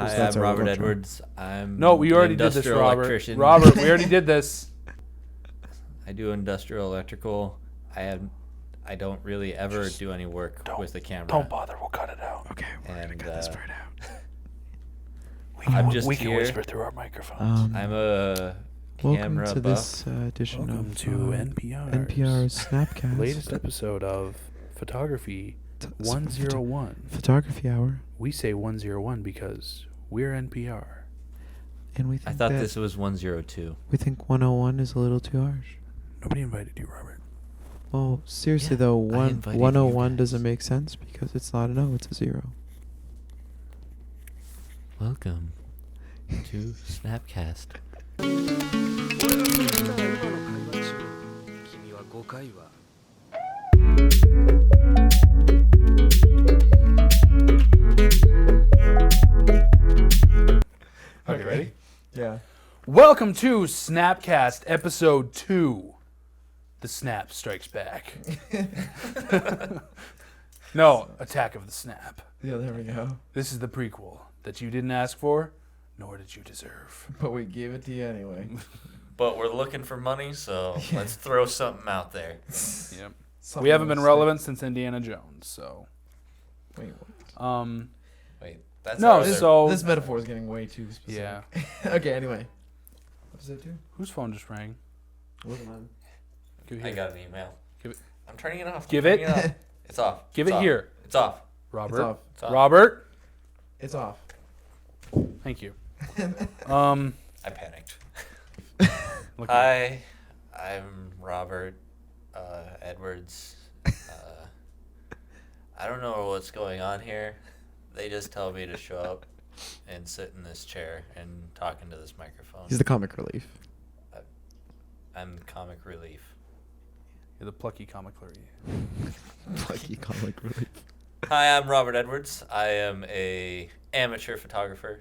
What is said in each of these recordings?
Hi, I'm Robert Edwards. I'm No, we already did this, Robert. Electrician. Robert, we already did this. I do industrial electrical. I don't really ever do any work with the camera. Don't bother. We'll cut it out. Okay, we're gonna cut this part out. We can whisper through our microphones. I'm a Welcome camera to buff. this edition Welcome of to NPR's SNAPCAST. latest episode of Photography 101. Photography Hour. We say 101 because we're NPR. And we I think thought that this was 102. we think 101 is a little too harsh. Nobody invited you, Robert. Well, seriously Yeah, though, I invited you 101 guys. doesn't make sense because it's not an O, it's a 0. Welcome to SNAPCAST. Okay, ready? Yeah. Welcome to Snapcast Episode 2. The Snap Strikes Back. No, Attack of the Snap. Yeah, there we go. This is the prequel that you didn't ask for, nor did you deserve. But we gave it to you anyway. But we're looking for money, so let's throw something out there. Yep. We haven't been relevant since Indiana Jones, so. Wait, what? Wait, that's No, our so This metaphor is getting way too specific. yeah. Okay, anyway. What does that do? Whose phone just rang? Wasn't mine. Give it I here. got an email. Give it. I'm turning it off. Give I'm it. turning off. It's off. Give It's it off. here, It's off. Robert. It's off. It's off. Robert. It's off. Thank you. I panicked. Look at Hi, I'm Robert Edwards. I don't know what's going on here. They just tell me to show up and sit in this chair and talk into this microphone. He's the comic relief. I'm comic relief. You're the plucky comic relief. Lucky comic relief. Hi, I'm Robert Edwards. I am a amateur photographer,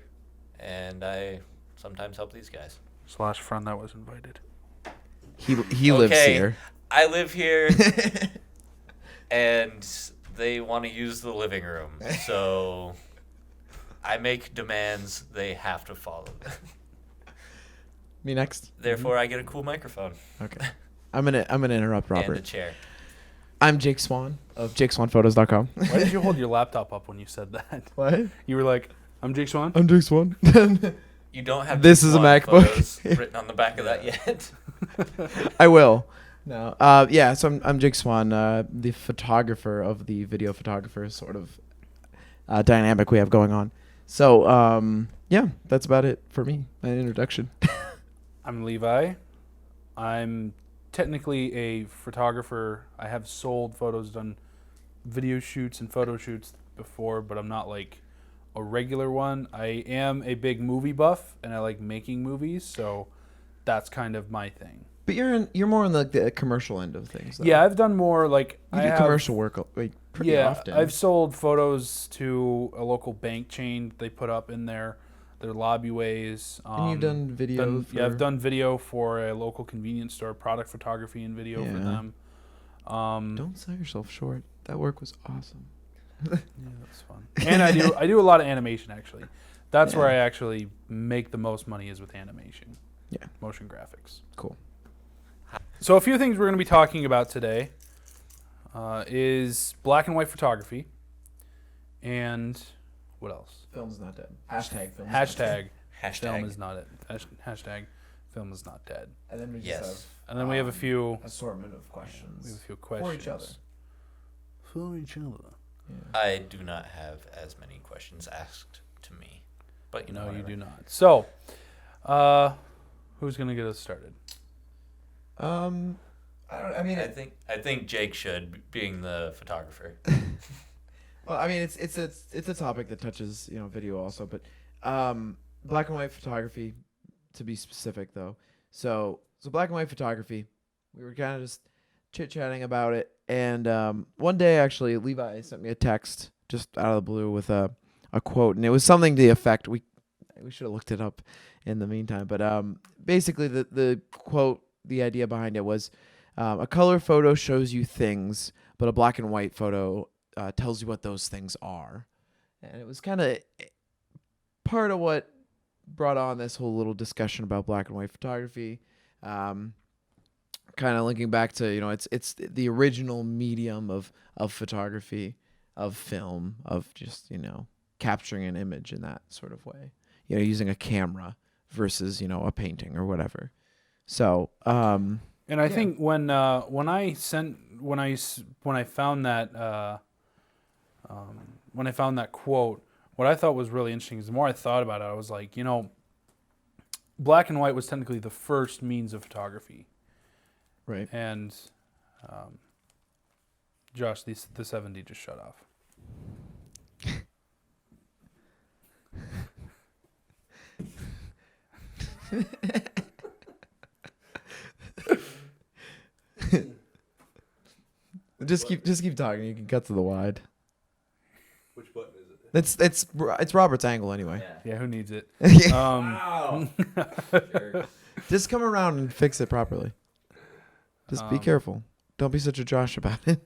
and I sometimes help these guys. / friend that was invited. He lives here. I live here, and they want to use the living room, so I make demands. They have to follow them. Me next. Therefore, I get a cool microphone Okay. I'm gonna interrupt and a Robert. chair. I'm Jake Swan of JakeSwanPhotos.com. Why did you hold your laptop up when you said that? What? You were like, I'm Jake Swan? I'm Jake Swan. You don't have This is a Swan MacBook. photos written on the back of that yet. I will. No. Yeah. So I'm Jake Swan, the photographer of the video photographer sort of dynamic we have going on. So yeah, that's about it for me. An introduction. I'm Levi. I'm technically a photographer. I have sold photos, done video shoots and photo shoots before, but I'm not like a regular one. I am a big movie buff, and I like making movies, so that's kind of my thing. But you're more on the commercial end of things. Though. Yeah, I've done more like You do commercial work like pretty often. I've sold photos to a local bank chain. They put up in their lobbyways. And you've done video. I've done video for a local convenience store, product photography and video for them. Don't sell yourself short. That work was awesome. Yeah, that's fun. And I do a lot of animation actually. That's where I actually make the most money is with animation. Yeah. Motion graphics. Cool. So a few things we're going to be talking about today is black and white photography, and what else? Film's not dead. Hashtag film. Hashtag Hashtag. film is not it. Hashtag film is not dead. And then we just Yes. And then we have a few assortment of questions. we have a few questions For each other. For each other. Yeah. I do not have as many questions asked to me, but you know, No, you whatever. do not. So, who's gonna get us started? I I think Jake should, being the photographer. Well, I mean, it's a topic that touches video also, but black and white photography, to be specific though. So black and white photography, we were kind of just chit chatting about it, and one day actually Levi sent me a text just out of the blue with a quote, and it was something to the effect we should have looked it up in the meantime, but basically the quote, the idea behind it was a color photo shows you things, but a black and white photo tells you what those things are. And it was kind of part of what brought on this whole little discussion about black and white photography. Kind of linking back to, it's the original medium of photography, of film, of just, capturing an image in that sort of way, using a camera versus, a painting or whatever. So, and I think when I found that quote, what I thought was really interesting is the more I thought about it, I was like, black and white was technically the first means of photography. right. And Josh, the 70 just shut off. Just keep talking. You can cut to the wide. Which button is it? It's Robert's angle anyway. Yeah, who needs it? Wow. Sure. Just come around and fix it properly. Just be careful. Don't be such a Josh about it.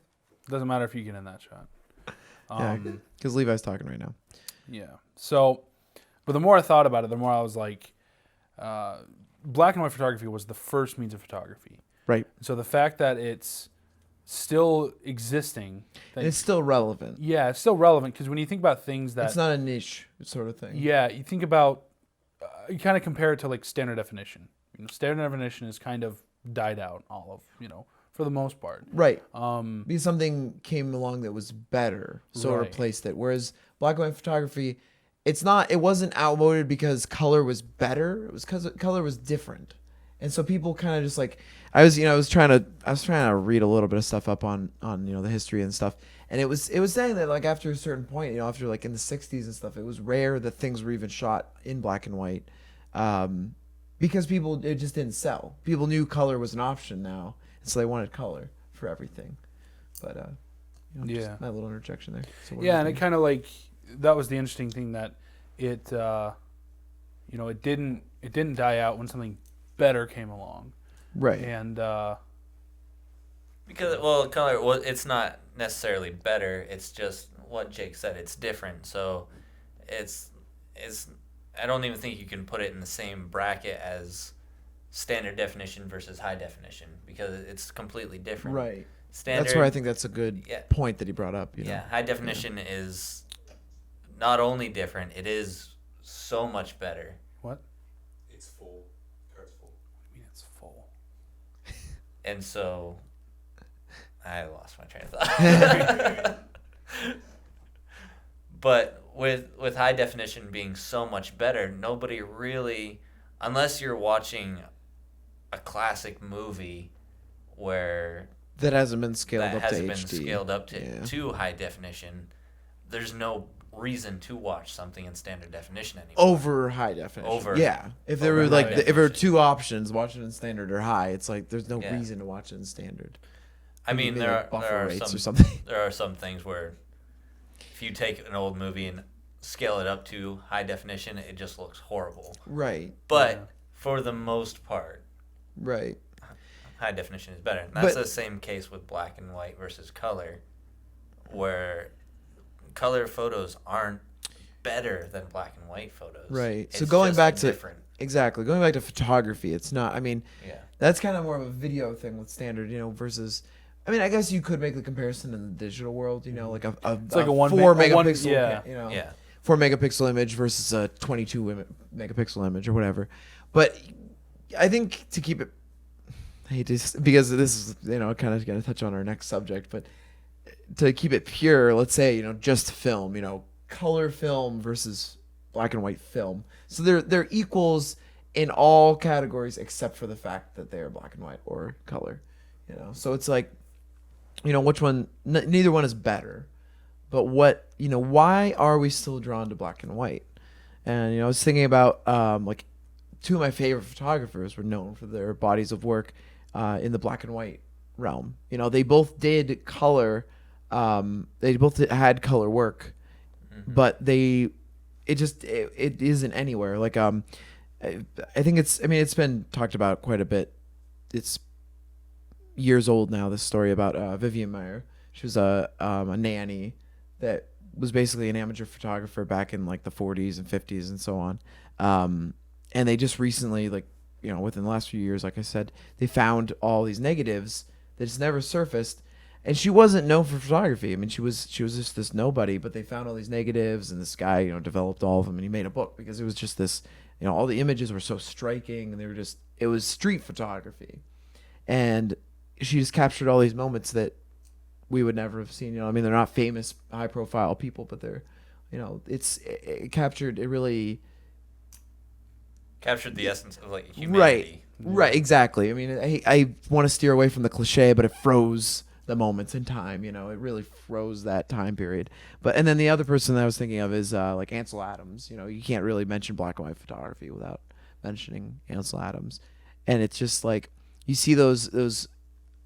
Doesn't matter if you get in that shot. Because Levi's talking right now. Yeah. So, but the more I thought about it, the more I was like, black and white photography was the first means of photography. Right. So the fact that it's still existing, And it's still relevant. yeah, it's still relevant because when you think about things that It's not a niche sort of thing. yeah, you think about you kind of compare it to like standard definition. Standard definition is kind of died out, all of for the most part. Right. Because something came along that was better, so it Right. replaced it. Whereas black and white photography, it wasn't outmoded because color was better. It was because color was different. And so people kind of just like, I was trying to read a little bit of stuff up on the history and stuff. And it was saying that like after a certain point, after like in the 60s and stuff, it was rare that things were even shot in black and white. Because it just didn't sell. People knew color was an option now. And so they wanted color for everything. But just my little interjection there. So what do you Yeah, and it think? kind of like that was the interesting thing that it it didn't die out when something better came along. Right. And Because color, it's not necessarily better. It's just what Jake said. It's different. So, it's. I don't even think you can put it in the same bracket as standard definition versus high definition because it's completely different. Right. Standard. That's where I think that's a good Yeah. point that he brought up. Yeah, high definition is not only different. It is so much better. what? It's full. Car's full. I mean, it's full. And so, I lost my train of thought. But with high definition being so much better, nobody really, unless you're watching a classic movie where That hasn't been scaled that up hasn't to been HD. scaled up Yeah. to high definition, there's no reason to watch something in standard definition anymore. Over high definition. Over- Yeah. If there over were like high if there were definition. two options, watch it in standard or high, it's like there's no Yeah. reason to watch it in standard. I mean, Maybe there like buffer are rates or some something. there are some things where if you take an old movie and scale it up to high definition, it just looks horrible. Right. But Yeah. for the most part, Right. high definition is better. And that's But- the same case with black and white versus color, where color photos aren't better than black and white photos. Right. So It's going just back to different. exactly going back to photography, it's not. I mean, Yeah. that's kind of more of a video thing with standard, versus. I mean, I guess you could make the comparison in the digital world, like a like a one 4 meg- a one- megapixel, yeah. Yeah. 4 megapixel image versus a 22 megapixel image or whatever. But I think to keep it, because this is kind of going to touch on our next subject, but to keep it pure, let's say just film, color film versus black and white film. So they're equals in all categories except for the fact that they're black and white or color. So it's like, which one? Neither one is better. But why are we still drawn to black and white? And I was thinking about like two of my favorite photographers were known for their bodies of work in the black and white realm. They both did color. They both had color work, but it isn't anywhere. Like I think it's been talked about quite a bit. It's years old now. This story about Vivian Meyer. She was a nanny that was basically an amateur photographer back in like the 40s and 50s and so on. And they just recently, like, you know, within the last few years, like I said, they found all these negatives that just never surfaced. And she wasn't known for photography. I mean, she was just this nobody, but they found all these negatives, and this guy, you know, developed all of them, and he made a book because it was just this, you know, all the images were so striking, and they were just, it was street photography. And she just captured all these moments that we would never have seen. You know, I mean, they're not famous, high profile people, but they're, you know, it captured, it really captured the essence of like humanity. Right, exactly. I mean, I want to steer away from the cliche, but it froze the moments in time. You know, it really froze that time period. But and then the other person that I was thinking of is like Ansel Adams. You know, you can't really mention black and white photography without mentioning Ansel Adams, and it's just like you see those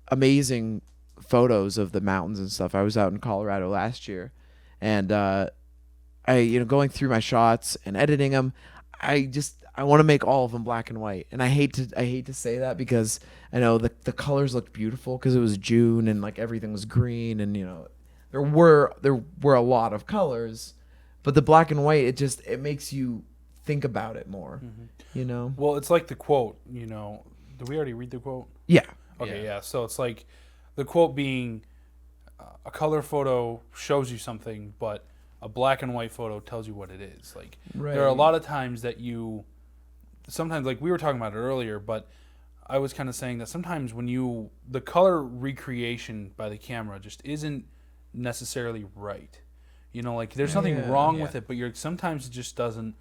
amazing photos of the mountains and stuff. I was out in Colorado last year, and I, you know, going through my shots and editing them, I want to make all of them black and white. And I hate to say that because I know the colors looked beautiful because it was June and like everything was green, and you know there were a lot of colors, but the black and white, it makes you think about it more. You know. Well, it's like the quote. You know, did we already read the quote? Yeah. Okay, yeah. So it's like the quote being, a color photo shows you something, but a black and white photo tells you what it is. Like there are a lot of times that sometimes, like we were talking about it earlier, but I was kind of saying that sometimes when the color recreation by the camera just isn't necessarily right. You know, like there's nothing wrong with it, but sometimes it just doesn't.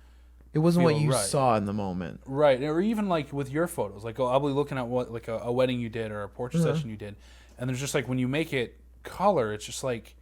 It wasn't what you right. saw in the moment. Right. Or even like with your photos. Like I'll be looking at what like a wedding you did or a portrait session you did. And there's just like when you make it color, it's just like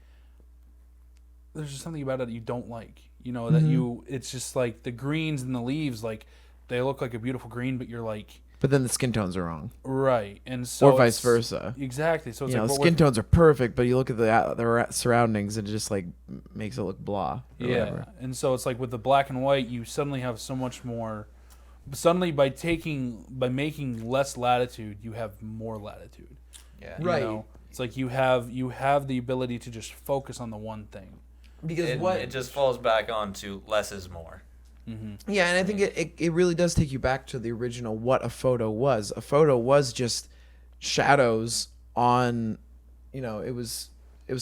there's just something about it that you don't like. You know, that it's just like the greens and the leaves, like they look like a beautiful green, but you're like, but then the skin tones are wrong. Right. And so or vice versa. Exactly. So it's you like know, skin tones are perfect, but you look at the surroundings and it just like makes it look blah. Whatever. And so it's like with the black and white, you suddenly have so much more. Suddenly, by making less latitude, you have more latitude. Yeah. Right. You know? It's like you have the ability to just focus on the one thing. Because it just falls back on to less is more. Mm-hmm. Yeah, and I think it really does take you back to the original what a photo was. A photo was just shadows on, you know, it was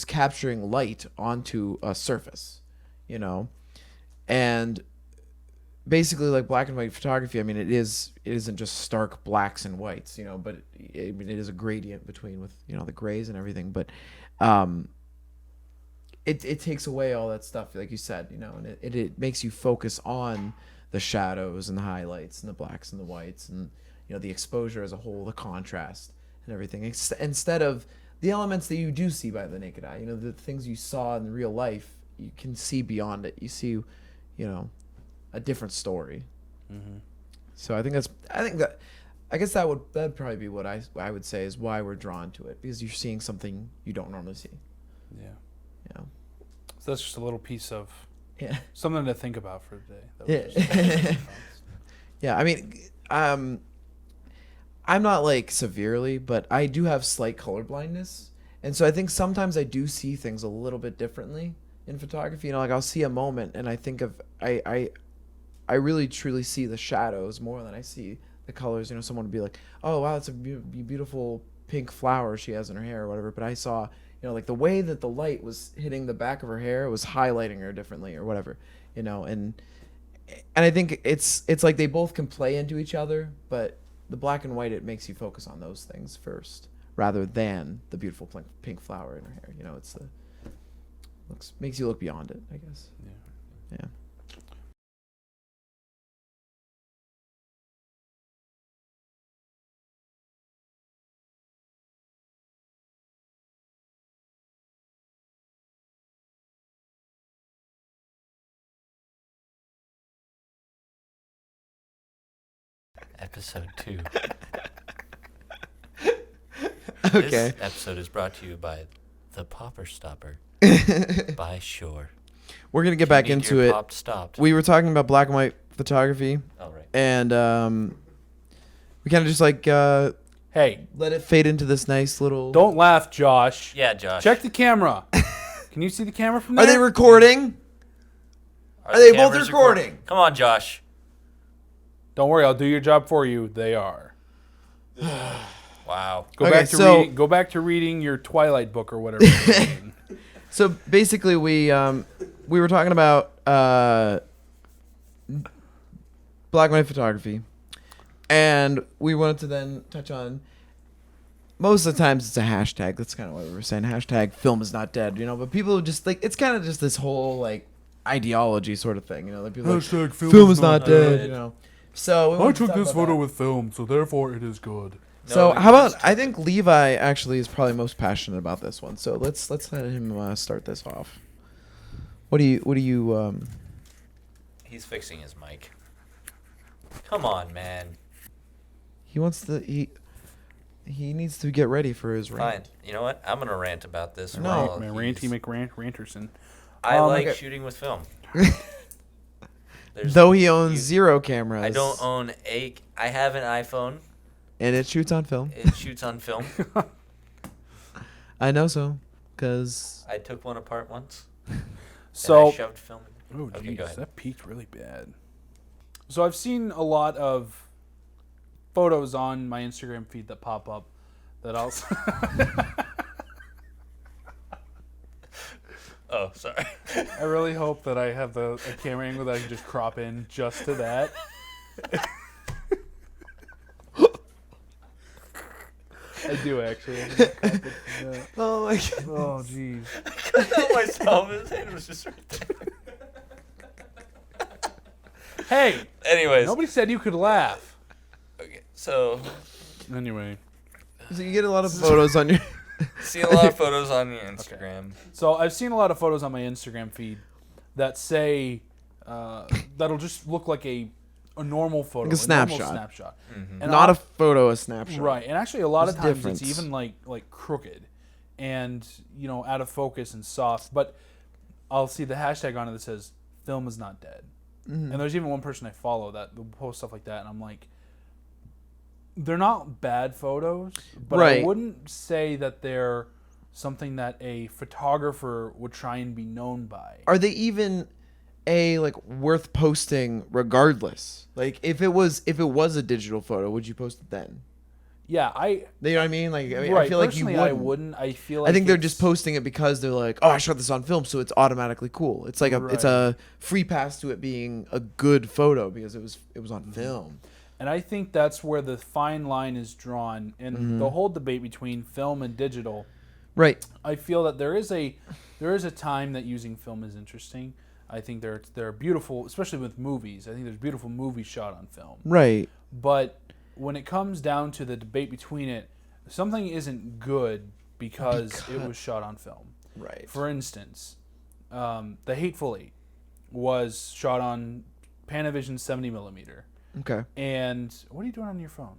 capturing light onto a surface, you know. And basically like black and white photography, I mean it isn't just stark blacks and whites, you know, but I mean it is a gradient between with, you know, the grays and everything, but it takes away all that stuff, like you said, you know, and it makes you focus on the shadows and the highlights and the blacks and the whites and, you know, the exposure as a whole, the contrast and everything, instead of the elements that you do see by the naked eye. You know, the things you saw in real life, you can see beyond it. You see, you know, a different story. So I guess that'd probably be what I would say is why we're drawn to it, because you're seeing something you don't normally see. Yeah. You know. So that's just a little piece of something to think about for today. Yeah, I mean, I'm not like severely, but I do have slight color blindness, and so I think sometimes I do see things a little bit differently in photography. You know, like I'll see a moment and I think of I really truly see the shadows more than I see the colors. You know, someone would be like, "Oh wow, that's a beautiful pink flower she has in her hair," or whatever. But I saw, you know, like the way that the light was hitting the back of her hair was highlighting her differently or whatever, you know. And I think it's like they both can play into each other, but the black and white, it makes you focus on those things first rather than the beautiful pink flower in her hair. You know, it's makes you look beyond it, I guess. Yeah. Episode 2. Okay. This episode is brought to you by the Popper Stopper by Shore. We're gonna get back into it. Pop stopped. We were talking about black and white photography. Oh, right. And we kind of just like Hey, let it fade into this nice little. don't laugh, Josh. Yeah, Josh. Check the camera. Can you see the camera from Are there? they recording? Are they both cameras recording? Come on, Josh. Don't worry, I'll do your job for you. They are. Wow. Go Okay, back to so- reading. Go back to reading your Twilight book or whatever. you're reading. So basically, we were talking about black and white photography, and we wanted to then touch on. Most of the times, it's a hashtag. That's kind of what we were saying. Hashtag film is not dead. But people just like it's kind of just this whole like ideology sort of thing. Like people are like, Hashtag film is not dead. So we I wanted to took talk this about photo that. with film, so therefore it is good. So No, how about it's- I think Levi actually is probably most passionate about this one. So let's let him start this off. What do you He's fixing his mic. Come on, man. he wants to he needs to get ready for his Fine. rant. You know what? I'm gonna rant about this. No. while Ranty he's- McRanterson. I like okay. shooting with film. Though he owns you- 0 cameras. I don't own I have an iPhone. And it shoots on film. It shoots on film. I know so, cause I took one apart once. And So, I shoved film. oh Okay, geez, go ahead. that peaked really bad. So I've seen a lot of photos on my Instagram feed that pop up that I'll. Oh, sorry. I really hope that I have a camera angle that I can just crop in just to that. I do actually. I'm gonna crop it from that. oh my god. Oh jeez. I couldn't help myself. His hand was just right there. Hey, Anyways. nobody said you could laugh. Okay, so Anyway, So you get a lot of photos on your. see a lot of photos on your Instagram. so I've seen a lot of photos on my Instagram feed that say that'll just look like a normal photo, Like a normal snapshot. snapshot, Mhm. and Not I'll- a photo, a snapshot. right. And actually, a lot of There's a times difference. it's even like crooked, and out of focus and soft. But I'll see the hashtag on it that says "film is not dead," Mhm. and there's even one person I follow that will post stuff like that, and I'm like, they're not bad photos, but Right. I wouldn't say that they're something that a photographer would try and be known by. Are they even worth posting regardless? Like if it was a digital photo, would you post it then? Yeah, You know what I mean? Like I right. feel like you Personally, wouldn't. I wouldn't. I feel like I think they're it's- just posting it because they're like, oh, I shot this on film, so it's automatically cool. It's like it's a free pass to it being a good photo because it was on film. And I think that's where the fine line is drawn in the whole debate between film and digital. Right. I feel that there is a time that using film is interesting. I think there are beautiful, especially with movies. I think there's beautiful movies shot on film. Right. But when it comes down to the debate between it, something isn't good because it was shot on film. Right. For instance, The Hateful Eight was shot on Panavision 70mm. Okay. And what are you doing on your phone?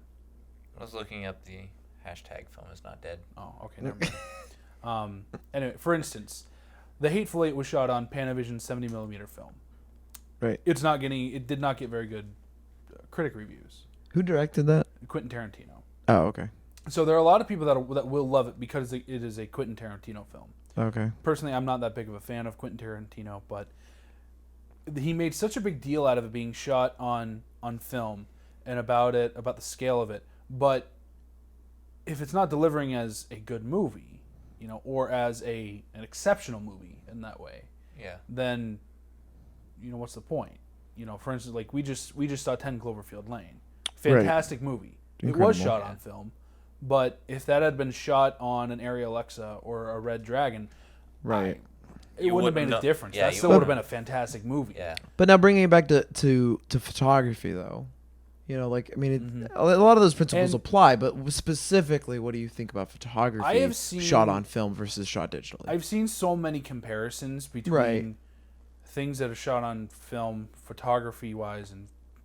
I was looking up the hashtag film is not dead. Oh, okay, never mind. Anyway, for instance, The Hateful Eight was shot on Panavision 70mm film. Right. It did not get very good critic reviews. Who directed that? Quentin Tarantino. Oh, okay. So there are a lot of people that will love it because it is a Quentin Tarantino film. Okay. Personally, I'm not that big of a fan of Quentin Tarantino, but he made such a big deal out of it being shot on film and about the scale of it. But if it's not delivering as a good movie, or as an exceptional movie in that way, Yeah. then what's the point? For instance, like we just saw 10 Cloverfield Lane. Fantastic movie. It was Incredible. shot on film, but if that had been shot on an Arri Alexa or a Red Dragon, Right. it You wouldn't have wouldn't made a know- difference. yeah, That you still would have wouldn't. been a fantastic movie. Yeah. But now bringing it back to photography though, a lot of those principles And- apply. But specifically, what do you think about photography I have seen- shot on film versus shot digitally? I've seen so many comparisons between Right. things that are shot on film, photography-wise,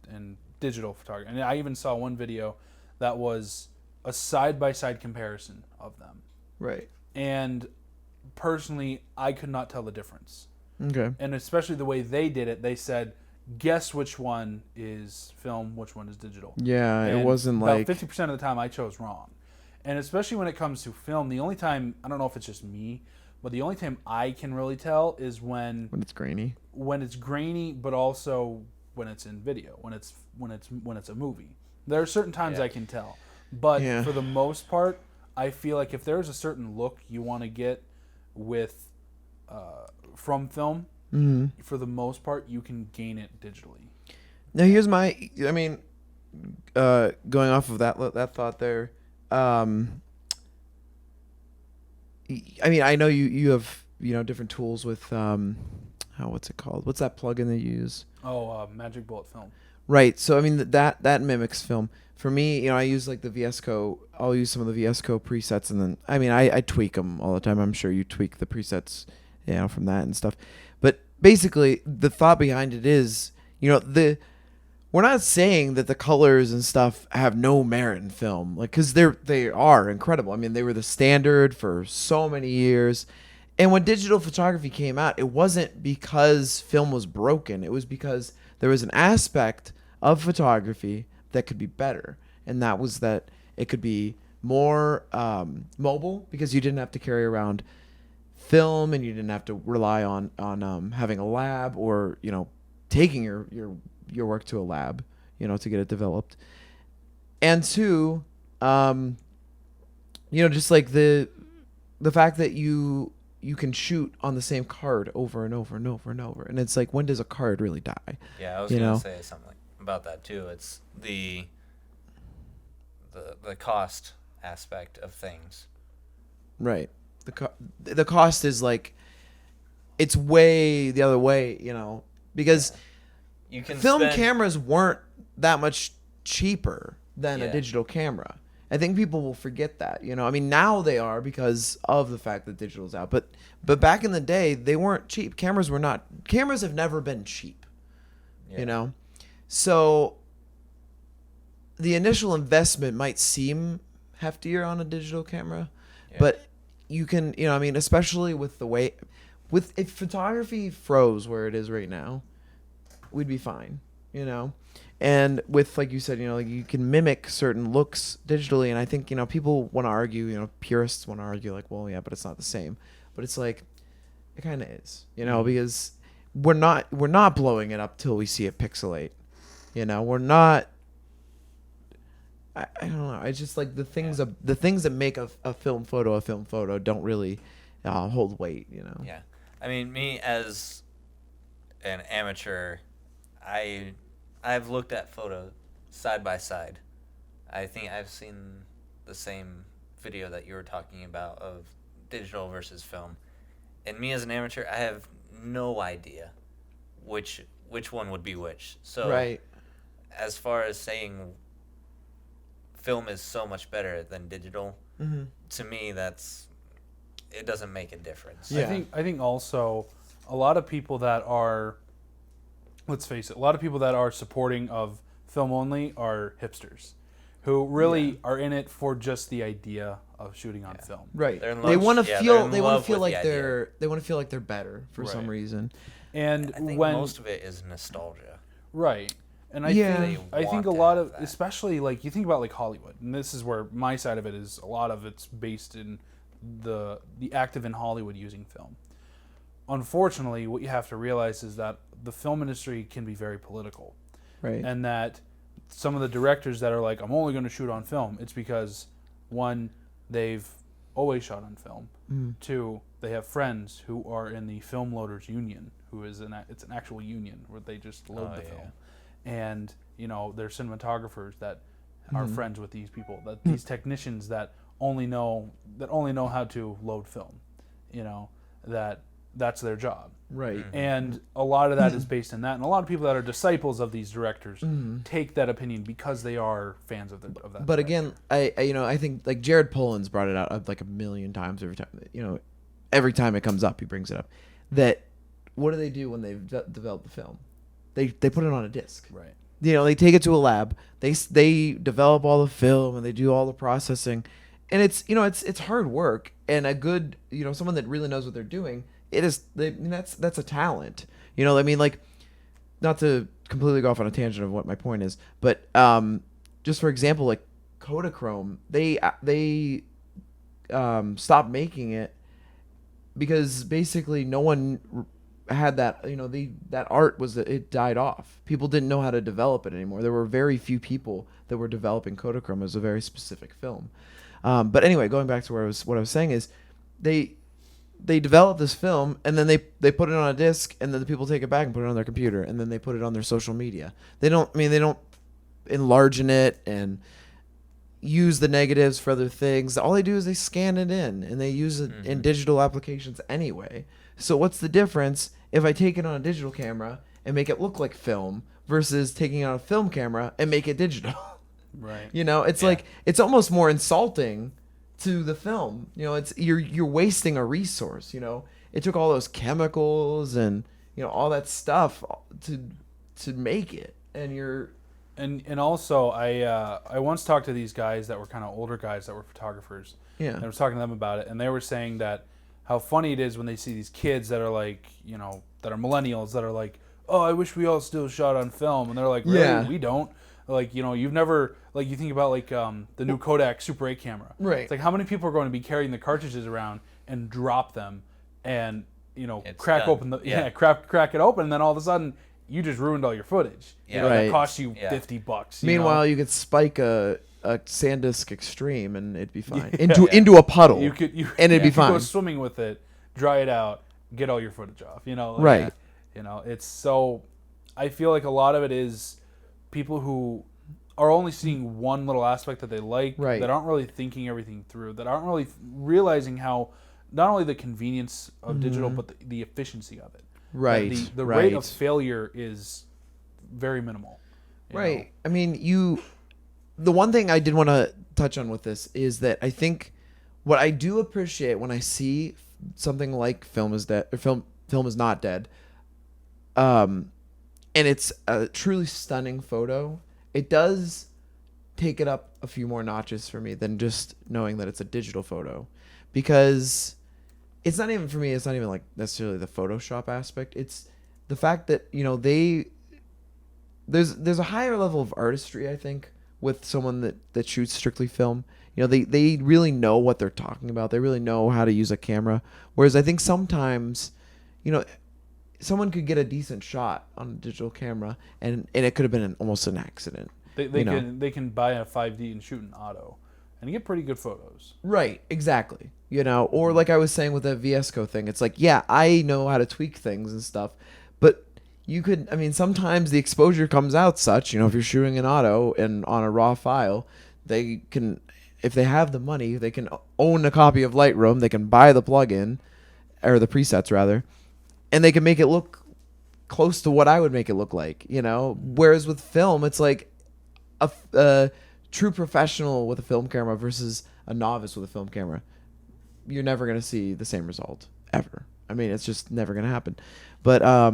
and digital photography. And I even saw one video that was a side-by-side comparison of them. Right. And personally, I could not tell the difference. Okay. And especially the way they did it, they said, guess which one is film, which one is digital. Yeah, And it wasn't about like 50% of the time I chose wrong. And especially when it comes to film, the only time, I don't know if it's just me, But the only time I can really tell is when it's grainy. it's grainy, but also when it's in video, when it's a movie. There are certain times I can tell, but for the most part, I feel like if there's a certain look you want to get with from film, for the most part, you can gain it digitally. Now here's going off of that thought there. I know you have different tools with what's it called? What's that plugin they use? Magic Bullet Film. Right. So that mimics film. For me, I use like the VS Code. I'll use some of the VS Code presets, and then I tweak them all the time. I'm sure you tweak the presets, from that and stuff. But basically, the thought behind it is, we're not saying that the colors and stuff have no merit in film, like, because they are incredible. I mean, they were the standard for so many years. And when digital photography came out, it wasn't because film was broken. It was because there was an aspect of photography that could be better, and that was that it could be more mobile, because you didn't have to carry around film, and you didn't have to rely on having a lab, or taking your work to a lab, to get it developed. And two, just like the fact that you can shoot on the same card over and over and over and over, and it's like, when does a card really die? Yeah, I was gonna say something about that too. It's the cost aspect of things. Right. The cost is like, it's way the other way, because you can film cameras weren't that much cheaper than a digital camera. I think people will forget that, now they are because of the fact that digital's out, but back in the day, they weren't cheap. Cameras have never been cheap, so the initial investment might seem heftier on a digital camera, but you can, especially with the way, if photography froze where it is right now, we'd be fine, and with, like you said, like, you can mimic certain looks digitally, and I think, people want to argue, purists want to argue like, well, yeah, but it's not the same. But it's like, it kind of is, because we're not blowing it up till we see it pixelate, we're not. I don't know. I just like the things that make a film photo don't really hold weight, Yeah, I mean, me as an amateur, I've looked at photos side by side. I think I've seen the same video that you were talking about of digital versus film. And me as an amateur, I have no idea which one would be which. So right. As far as saying film is so much better than digital, to me it doesn't make a difference. Yeah. I think also a lot of people that are, let's face it, a lot of people that are supporting of film only are hipsters, who really are in it for just the idea of shooting on film. Right. They want to feel like they're better for some reason. And I think most of it is nostalgia. Right. And I think a lot of, especially like you think about like Hollywood, and this is where my side of it is, a lot of it's based in the active in Hollywood using film. Unfortunately, what you have to realize is that the film industry can be very political. Right. And that some of the directors that are like, I'm only going to shoot on film, it's because, one, they've always shot on film. Two, they have friends who are in the film loaders union, it's an actual union where they just load the film. And, they're cinematographers that are friends with these people, that these technicians that only know how to load film, that's their job. Right. And a lot of that is based in that. And a lot of people that are disciples of these directors take that opinion because they are fans of that. But director. again, I think like Jared Polin's brought it out like a million times every time it comes up, he brings it up. That what do they do when they've developed the film? They put it on a disc. Right. They take it to a lab. They develop all the film and they do all the processing. And it's hard work, and a good, someone that really knows what they're doing, that's a talent. Like, not to completely go off on a tangent of what my point is, but just for example, like Kodachrome, they stopped making it because basically no one had that, you know, that art was, it died off. People didn't know how to develop it anymore. There were very few people that were developing Kodachrome as a very specific film. But anyway, going back to what I was saying is, they develop this film, and then they put it on a disc, and then the people take it back and put it on their computer, and then they put it on their social media. They don't enlarge it and use the negatives for other things. All they do is they scan it in, and they use it in digital applications anyway. So what's the difference if I take it on a digital camera and make it look like film versus taking it on a film camera and make it digital? Right. You know, it's like, it's almost more insulting to the film. You know, it's you're wasting a resource. You know, it took all those chemicals and, you know, all that stuff to make it, and you're. And also, I once talked to these guys that were kind of older guys that were photographers. Yeah. And I was talking to them about it, and they were saying that how funny it is when they see these kids that are like, you know, that are millennials that are like, oh, I wish we all still shot on film, and they're like, really? Yeah. We don't. Like, you know, you've never, like, you think about like the new Kodak Super 8 camera. Right. It's like, how many people are going to be carrying the cartridges around and drop them and, you know, It's crack done. open crack it open, and then all of a sudden you just ruined all your footage. Yeah. You know, Right. that cost you Yeah. $50. Meanwhile, you could spike a SanDisk Extreme and it'd be fine. Yeah. Into a puddle. and it'd be you fine. go swimming with it, dry it out, get all your footage off. You know, like, Right. You know, it's so. I feel like a lot of it is people who are only seeing one little aspect that they like, Right. that aren't really thinking everything through, that aren't really realizing how not only the convenience of digital, but the efficiency of it. Right. That the right. rate of failure is very minimal. you Right. know? I mean, the one thing I did want to touch on with this is that I think what I do appreciate when I see something like Film is Dead, or Film is Not Dead, and it's a truly stunning photo, it does take it up a few more notches for me than just knowing that it's a digital photo, because it's not even, for me, it's not even like necessarily the Photoshop aspect. It's the fact that, you know, there's a higher level of artistry, I think, with someone that shoots strictly film. You know, they really know what they're talking about. They really know how to use a camera. Whereas I think sometimes, you know, someone could get a decent shot on a digital camera, and it could have been almost an accident. They can buy a 5D and shoot in auto and get pretty good photos. Right, exactly. You know, or like I was saying with the VSCO thing, it's like, yeah, I know how to tweak things and stuff, but you could, I mean, sometimes the exposure comes out such, you know, if you're shooting in auto and on a raw file, they can, if they have the money, they can own a copy of Lightroom, they can buy the plugin, or the presets rather, and they can make it look close to what I would make it look like, you know? Whereas with film, it's like a true professional with a film camera versus a novice with a film camera. You're never going to see the same result, ever. I mean, it's just never going to happen. But I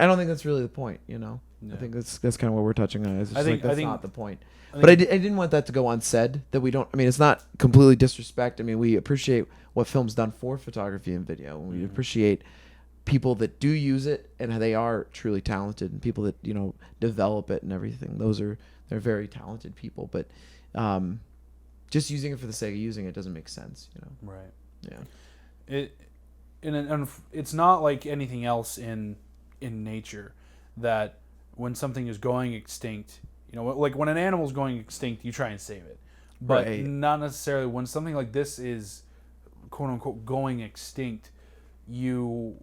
don't think that's really the point, you know? Yeah. I think that's kind of what we're touching on. It's just I think not the point. I But I think- didn't want that to go unsaid, that we don't, I mean, it's not completely disrespect. I mean, we appreciate what film's done for photography and video. We appreciate people that do use it, and they are truly talented, and people that, you know, develop it and everything. They're very talented people, but just using it for the sake of using it doesn't make sense, you know? Right. Yeah. It's not like anything else in nature, that when something is going extinct, you know, like when an animal's going extinct, you try and save it, but Right. not necessarily when something like this is quote unquote going extinct. You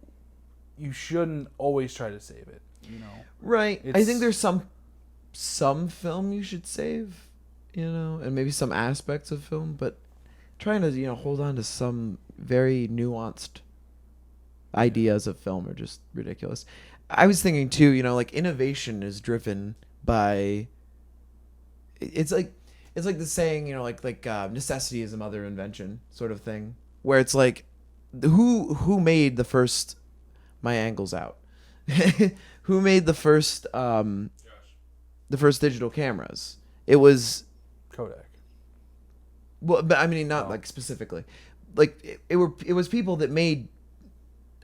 shouldn't always try to save it, you know. Right. I It's- think there's some film you should save, you know, and maybe some aspects of film, but trying to, you know, hold on to some very nuanced ideas of film are just ridiculous. I was thinking too, you know, like innovation is driven by, it's like the saying, you know, like necessity is the mother of invention sort of thing, where it's like, who made the first, my angle's out, who made the first digital cameras? It was Kodak. Well, but I mean, not Oh. like specifically. Like it was people that made.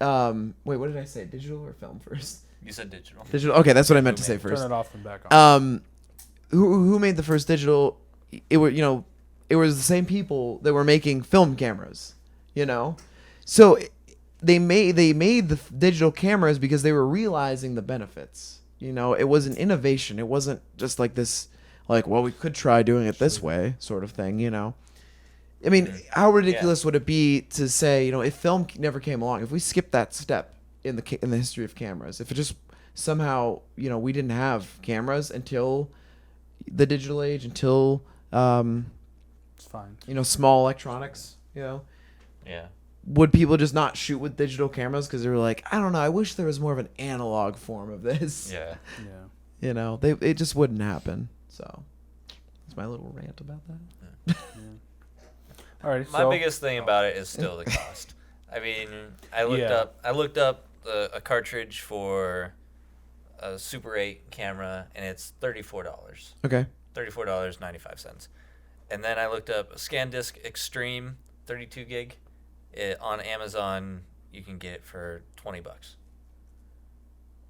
Wait, what did I say? Digital or film first? You said digital. Digital. Okay, that's what I meant to say Turn first. it off and back on. Who made the first digital? It was the same people that were making film cameras. You know, So they made the digital cameras because they were realizing the benefits. You know, it was an innovation. It wasn't just like this, like, well, we could try doing it this way sort of thing, you know. I mean, how ridiculous would it be to say, you know, if film never came along, if we skipped that step in the history of cameras, if it just somehow, you know, we didn't have cameras until the digital age, until It's fine. you know, small electronics, you know, Yeah. would people just not shoot with digital cameras because they were like, I don't know, I wish there was more of an analog form of this. Yeah. Yeah. You know, it just wouldn't happen. So that's my little rant about that. All right. My biggest thing about it is still the cost. I mean, I looked up a cartridge for a Super 8 camera, and it's $34. Okay. $34.95. And then I looked up a ScanDisc Extreme 32 gig. On Amazon, you can get it for $20.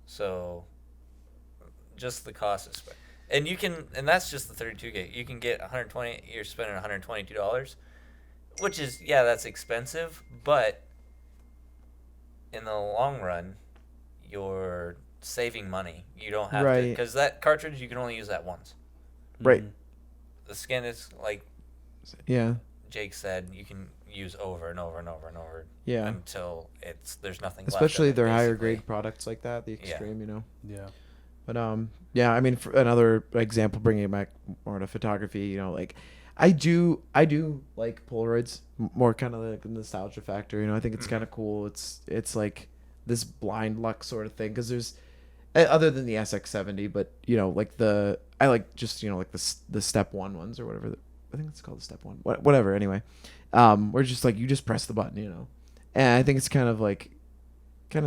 So, just the cost is, and that's just the 32 gig. You can get 120. You're spending $122, which is that's expensive, but in the long run, you're saving money. You don't have to, because that cartridge you can only use that once. Right. The ScanDisc, like Jake said, you can use over and over and over and over. Yeah. Until there's nothing Especially left. Their higher grade products like that, the Extreme, you know. Yeah. But I mean, for another example, bringing it back more to photography, you know, like I do like Polaroids, more kind of like the nostalgia factor. You know, I think it's kind of cool. It's like this blind luck sort of thing, because there's other than the SX70, but you know, like I like just, you know, like the step one ones or whatever. I think it's called the step one. Whatever. Anyway, where just like you just press the button, you know, and I think it's kind of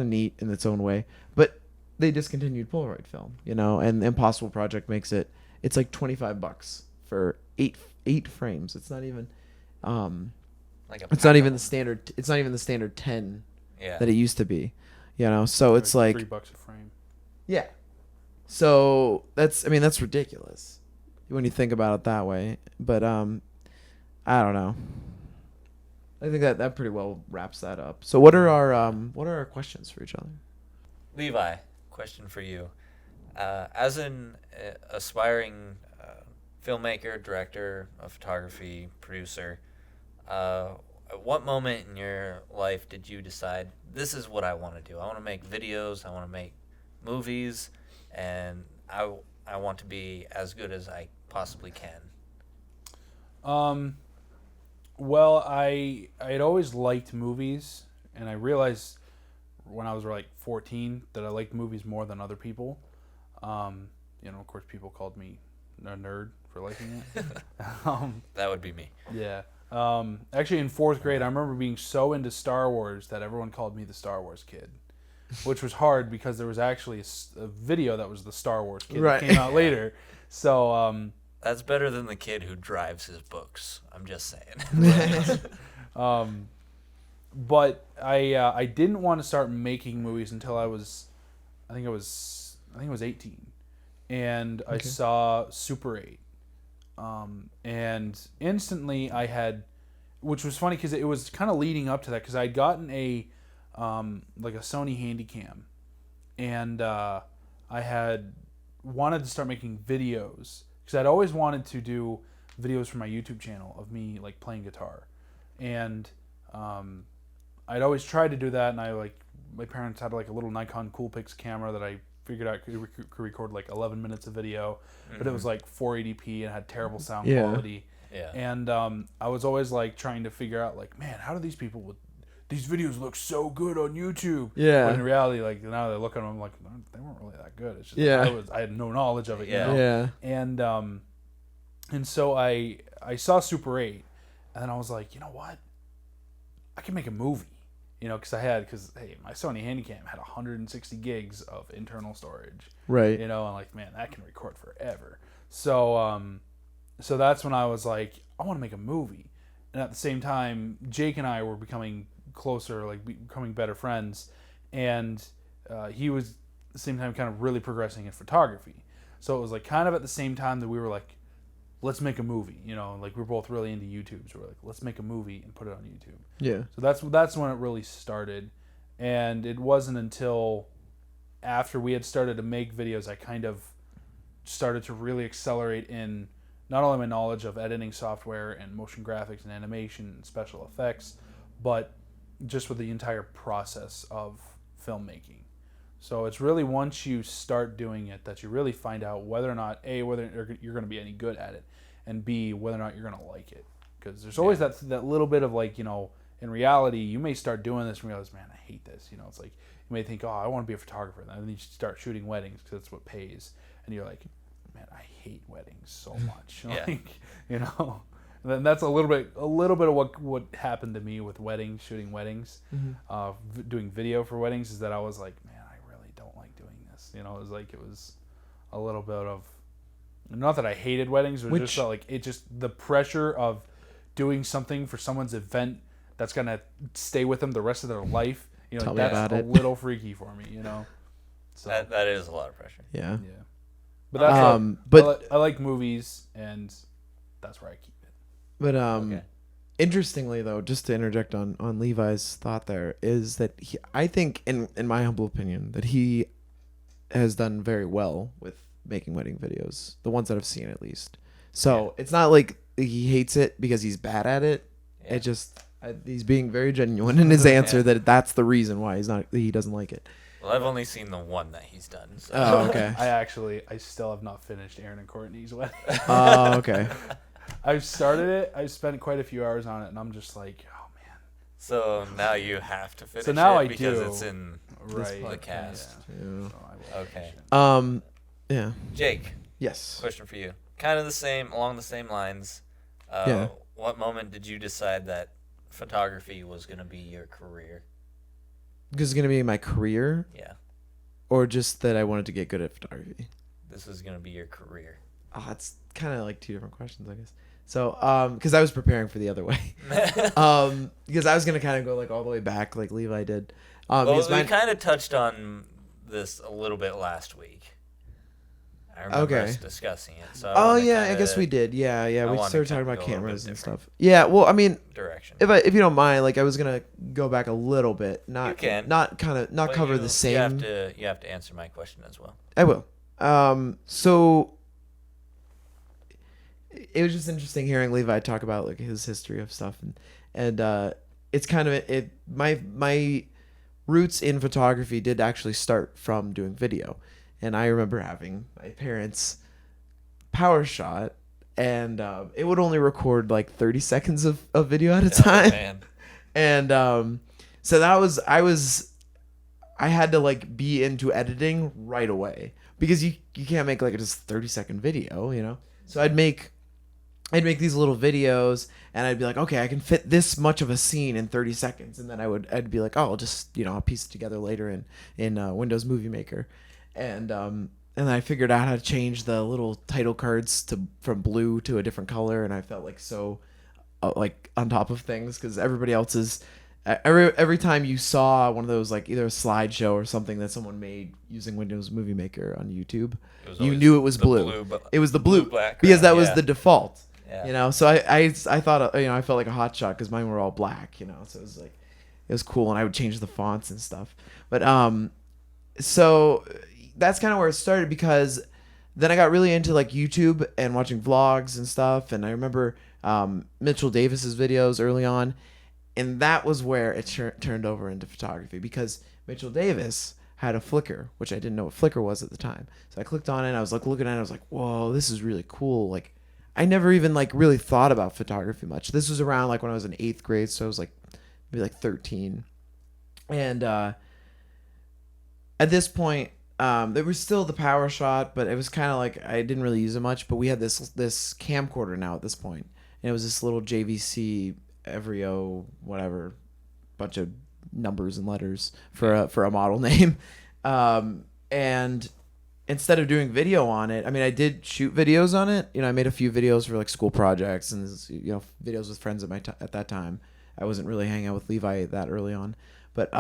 neat in its own way. But they discontinued Polaroid film, you know, and the Impossible Project makes it's like $25 for eight frames. It's not even it's not even the standard 10 that it used to be, you know. So it's like $3 a frame. Yeah. So that's ridiculous when you think about it that way. But I don't know. I think that pretty well wraps that up. So what are our questions for each other? Levi, question for you. As an aspiring filmmaker, director of photography, producer, at what moment in your life did you decide, this is what I want to do? I want to make videos, I want to make movies, and I want to be as good as I possibly can. Well, I had always liked movies, and I realized when I was like 14 that I liked movies more than other people. You know, of course, people called me a nerd for liking it. That would be me. Yeah. Actually, in 4th grade, I remember being so into Star Wars that everyone called me the Star Wars kid, which was hard because there was actually a video that was the Sar Wars kid that came out later. So that's better than the kid who drives his books. I'm just saying. But I didn't want to start making movies until I think I was 18, and I saw Super 8, and instantly I had, which was funny because it was kind of leading up to that, because I'd gotten a like a Sony Handycam, and I had wanted to start making videos because I'd always wanted to do videos for my YouTube channel of me like playing guitar, and I'd always tried to do that, and my parents had like a little Nikon Coolpix camera that I figured out could record like 11 minutes of video, but it was like 480p and had terrible sound quality. Yeah. And I was always like trying to figure out like, man, how do these people with these videos look so good on YouTube? Yeah. But in reality, like now that I look at them, I'm like, they weren't really that good. It's just I had no knowledge of it. You know? Yeah. And so I saw Super 8, and then I was like, you know what? I can make a movie. You know, because hey, my Sony Handycam had 160 gigs of internal storage. Right. You know, and like, man, that can record forever. So, so that's when I was like, I want to make a movie. And at the same time, Jake and I were becoming closer, like becoming better friends. And he was at the same time kind of really progressing in photography. So it was like kind of at the same time that we were like let's make a movie. You know, like we're both really into YouTube, so we're like, let's make a movie and put it on YouTube. Yeah. So that's when it really started, and it wasn't until after we had started to make videos I kind of started to really accelerate in not only my knowledge of editing software and motion graphics and animation and special effects, but just with the entire process of filmmaking. So it's really once you start doing it that you really find out whether or not A, whether you're going to be any good at it, and B, whether or not you're going to like it. Because there's always that little bit of like, you know, in reality, you may start doing this and realize, man, I hate this. You know, it's like you may think, oh, I want to be a photographer. And then you start shooting weddings because that's what pays. And you're like, man, I hate weddings so much. Like, you know, and then that's a little bit of what happened to me with weddings, shooting weddings, doing video for weddings, is that I was like, man, I really don't like doing this. You know, it was a little bit of, not that I hated weddings, but just felt like it just, the pressure of doing something for someone's event that's going to stay with them the rest of their life. You know, that's a little freaky for me, you know. So that is a lot of pressure. Yeah. yeah. But that's but I like movies, and that's where I keep it. But interestingly though, just to interject on Levi's thought there, is that I think in my humble opinion that he has done very well with making wedding videos, the ones that I've seen at least. So it's not like he hates it because he's bad at it. It just he's being very genuine in his answer that that's the reason why he doesn't like it. Well, I've only seen the one that he's done. So. Oh, okay. I still have not finished Aaron and Courtney's wedding. Oh, okay. I've started it. I've spent quite a few hours on it, and I'm just like, oh man. So now you have to finish So now it I because do. it's in the cast. Yeah. So I will Okay. finish it. Yeah. Jake, Yes. question for you. Kind of along the same lines. What moment did you decide that photography was going to be your career? Because it's gonna be my career, Yeah. or just that I wanted to get good at photography. This is going to be your career. Oh, it's kind of like two different questions, I guess. So, because I was preparing for the other way, because I was gonna kind of go like all the way back, like Levi did. Well, we kind of touched on this a little bit last week. I remember us discussing it. So I guess we did. Yeah. We wanted started to talking about go a little cameras bit and different. stuff. Yeah. Well, I mean, direction. if you don't mind, like I was gonna go back a little bit, not But cover the same. You have to answer my question as well. I will. So it was just interesting hearing Levi talk about like his history of stuff, and it's kind of my roots in photography did actually start from doing video, and I remember having my parents' power shot, and it would only record like 30 seconds of video at a time. Man. And so that was I had to like be into editing right away, because you can't make like a just 30-second video, you know. So I'd make these little videos, and I'd be like, okay, I can fit this much of a scene in 30 seconds, and then I'd be like, oh, I'll just, you know, I'll piece it together later in Windows Movie Maker, and then I figured out how to change the little title cards from blue to a different color, and I felt like so like on top of things, because everybody else is. Every time you saw one of those, like either a slideshow or something that someone made using Windows Movie Maker on YouTube, you knew it was blue. It was the blue because that was the default. Yeah. You know, so I thought, you know, I felt like a hot shot because mine were all black. You know, so it was like it was cool, and I would change the fonts and stuff. But so that's kind of where it started, because then I got really into like YouTube and watching vlogs and stuff, and I remember Mitchell Davis's videos early on. And that was where it turned over into photography, because Mitchell Davis had a Flickr, which I didn't know what Flickr was at the time. So I clicked on it, and I was like looking at it, I was like, whoa, this is really cool. Like, I never even like really thought about photography much. This was around like when I was in 8th grade, so I was like maybe like 13. And at this point, there was still the power shot, but it was kind of like I didn't really use it much. But we had this camcorder now at this point, and it was this little JVC Evrio whatever, bunch of numbers and letters for a model name, and instead of doing video on it, I mean, I did shoot videos on it. You know, I made a few videos for like school projects and, you know, videos with friends at that time. I wasn't really hanging out with Levi that early on, but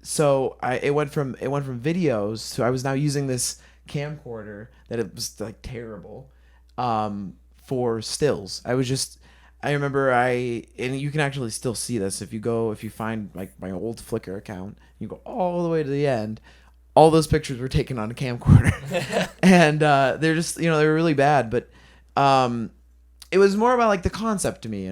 so it went from videos. So I was now using this camcorder that it was like terrible. for stills. I remember and you can actually still see this if you find like my old Flickr account, you go all the way to the end. All those pictures were taken on a camcorder, and they're just they were really bad. But it was more about like the concept to me,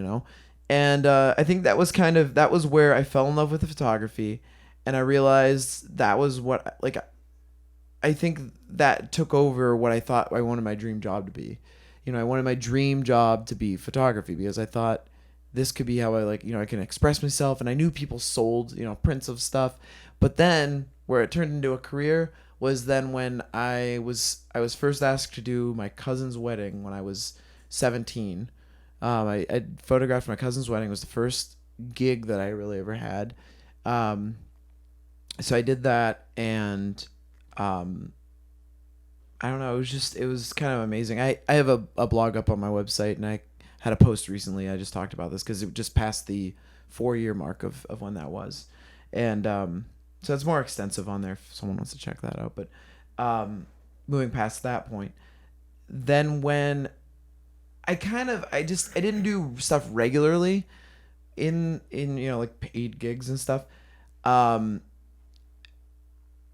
and I think that was where I fell in love with the photography, and I realized that was what like I think that took over what I thought I wanted my dream job to be. I wanted my dream job to be photography because I thought this could be how I I can express myself. And I knew people sold, prints of stuff. But then where it turned into a career was then when I was first asked to do my cousin's wedding when I was 17. I photographed my cousin's wedding. It was the first gig that I really ever had. So I did that, and I don't know. It was kind of amazing. I have a blog up on my website, and I had a post recently. I just talked about this because it just passed the 4-year mark of when that was. And so it's more extensive on there if someone wants to check that out. But moving past that point, then when I didn't do stuff regularly in like paid gigs and stuff.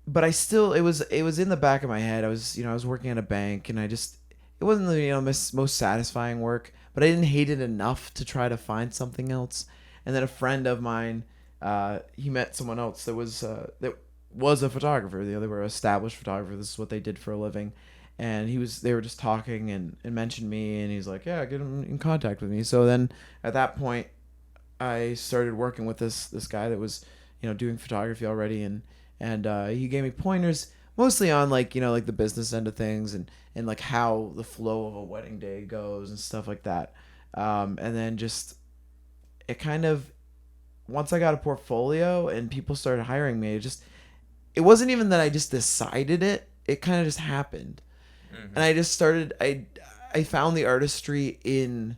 But I still, it was in the back of my head. I was working at a bank, and it wasn't the most satisfying work, but I didn't hate it enough to try to find something else. And then a friend of mine, he met someone else that was a photographer. They were an established photographer. This is what they did for a living. And they were just talking and mentioned me, and he's like, yeah, get him in contact with me. So then at that point, I started working with this guy that was, doing photography already, and he gave me pointers mostly on like the business end of things and like how the flow of a wedding day goes and stuff like that. And then just it kind of, once I got a portfolio and people started hiring me, it wasn't even that I just decided it. It kind of just happened. Mm-hmm. And I just started, I found the artistry in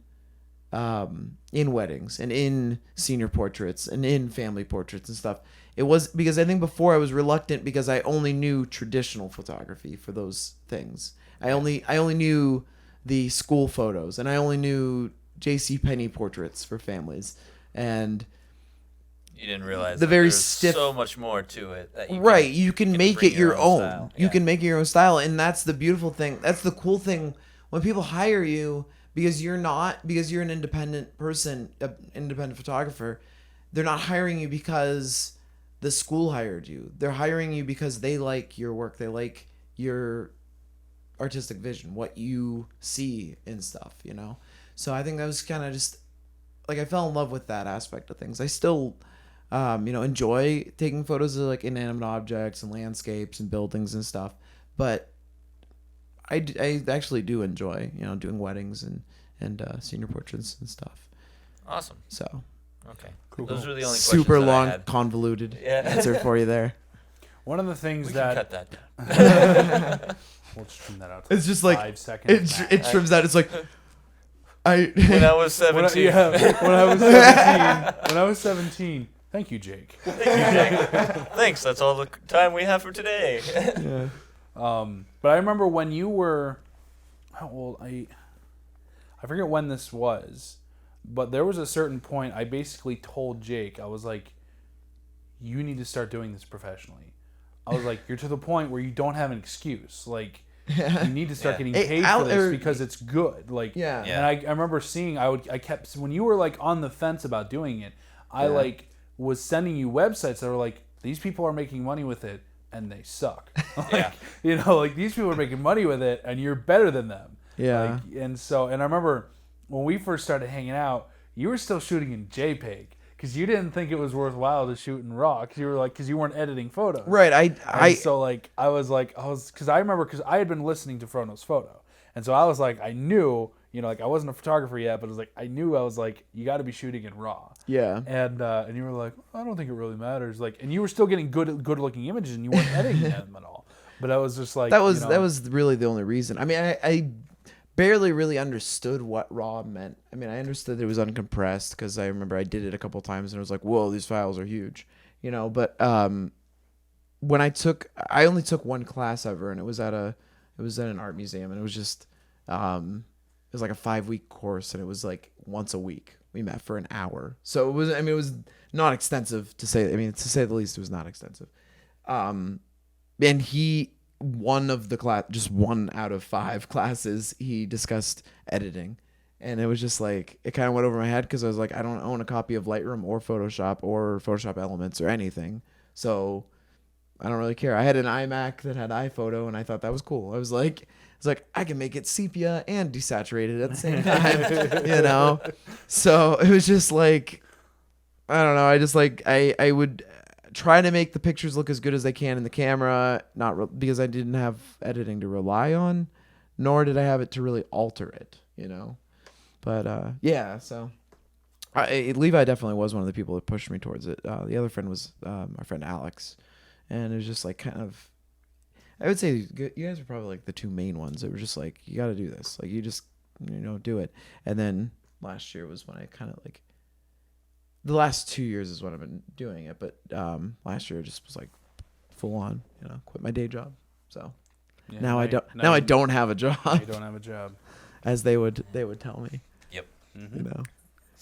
weddings and in senior portraits and in family portraits and stuff. It was because I think before I was reluctant because I only knew traditional photography for those things. I only knew the school photos, and I only knew JCPenney portraits for families. And you didn't realize the very there's stiff, so much more to it that you can make it your own. Style. You can make it your own style, and that's the beautiful thing. That's the cool thing when people hire you because you're an independent person, an independent photographer. They're not hiring you because the school hired you. They're hiring you because they like your work. They like your artistic vision, what you see in stuff, So I think that was kind of just like I fell in love with that aspect of things. I still, enjoy taking photos of like inanimate objects and landscapes and buildings and stuff. But I actually do enjoy, doing weddings and senior portraits and stuff. Awesome. So. Okay. Cool. Those are the only super questions long, that I had. convoluted answer for you there. One of the things We that can cut that down. we'll just trim that out. It's just like 5 seconds. it trims out. It's like When I was 17. When I was 17. Thank you, Jake. Thanks. That's all the time we have for today. Yeah. But I remember when you were how old? I forget when this was, but there was a certain point I basically told Jake, I was like, you need to start doing this professionally. I was like, you're to the point where you don't have an excuse. Like, you need to start getting paid for this because it's good. Like, and I remember seeing, I kept, when you were like on the fence about doing it, I like was sending you websites that were like, these people are making money with it and they suck. Like, like these people are making money with it and you're better than them. Yeah. Like, and I remember when we first started hanging out, you were still shooting in JPEG because you didn't think it was worthwhile to shoot in RAW because you weren't editing photos. Right. Because I remember because I had been listening to Frono's Photo, and so I was like, I knew, like I wasn't a photographer yet, but I was like, you got to be shooting in RAW. Yeah. And you were like, I don't think it really matters. Like, and you were still getting good looking images, and you weren't editing them at all. But I was just like, that was really the only reason. I mean, I barely really understood what RAW meant. I mean, I understood it was uncompressed because I remember I did it a couple of times and I was like, whoa, these files are huge, But when I only took one class ever, and it was at an art museum, and it was just was like a 5-week course, and it was like once a week. We met for an hour. So it was not extensive to say the least. It was not extensive. And one of the class, just 1 out of 5 classes, he discussed editing. And it was just like, it kind of went over my head because I was like, I don't own a copy of Lightroom or Photoshop Elements or anything. So I don't really care. I had an iMac that had iPhoto, and I thought that was cool. I was like, I can make it sepia and desaturated at the same time, So it was just like, I don't know. I just like, I would try to make the pictures look as good as I can in the camera, because I didn't have editing to rely on, nor did I have it to really alter it, But yeah, so Levi definitely was one of the people that pushed me towards it. The other friend was my friend Alex, and it was just like kind of, I would say you guys are probably like the 2 main ones that were just like, you got to do this, like you just do it. And then last year was when I kind of like, the last 2 years is when I've been doing it, but last year just was like full on, quit my day job. So Yeah, now I don't have a job. You don't have a job. As they would tell me. Yep. Mm-hmm.